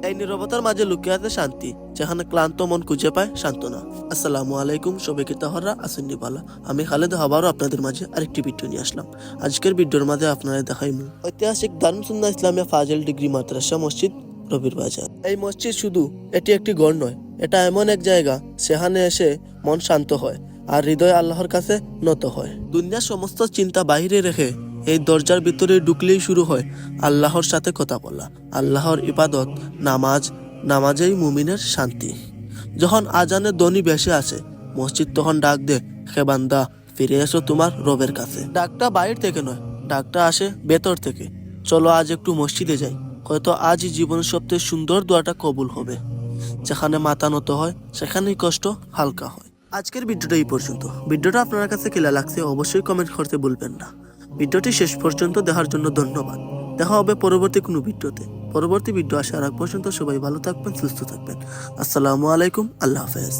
এই নীরবতার মাঝে লুকিয়ে আছে শান্তি, যেখানে ক্লান্ত মন খুঁজে পায় সান্ত্বনা। আসসালামু আলাইকুম, সবাইকে তাহরা আসেননি বালা। আমি খালেদ আবারও আপনাদের মাঝে আরেকটি ভিডিও নিয়ে আসলাম। আজকের ভিডিওর মাঝে আপনারা দেখাইমু ঐতিহাসিক দারুন সুন্নাহ ইসলামিয়া ফাজিল ডিগ্রি মাদ্রাসা মসজিদ রবির বাজার। এই মসজিদ শুধু এটি একটি ঘর নয়, এটা এমন এক জায়গা সেখানে এসে মন শান্ত হয় আর হৃদয় আল্লাহর কাছে নত হয়। দুনিয়ার সমস্ত চিন্তা বাহিরে রেখে এই দরজার ভিতরে ঢুকলেই শুরু হয় আল্লাহর সাথে কথা বলা, আল্লাহর ইবাদত, নামাজেই মুমিনের শান্তি। যখন আজানের ধ্বনি ভেসে আসে, মসজিদ তখন ডাক দে, হে বান্দা, ফিরে এসো তোমার রবের কাছে। ডাকটা বাইরে থেকে নয়, ডাকটা আসে ভেতর থেকে। চলো আজ একটু মসজিদে যাই, হয়তো আজই জীবনের সবচেয়ে সুন্দর দোয়াটা কবুল হবে। যেখানে মাথা নত হয় সেখানেই কষ্ট হালকা হয়। আজকের ভিডিওটা এই পর্যন্ত। ভিডিওটা আপনার কাছে কেলা লাগছে অবশ্যই কমেন্ট করতে ভুলবেন না। ভিডিওটি শেষ পর্যন্ত দেখার জন্য ধন্যবাদ। দেখা হবে পরবর্তী কোনো ভিডিওতে। পরবর্তী ভিডিও আসার আগ পর্যন্ত সবাই ভালো থাকবেন, সুস্থ থাকবেন। আসসালামু আলাইকুম, আল্লাহ হাফেজ।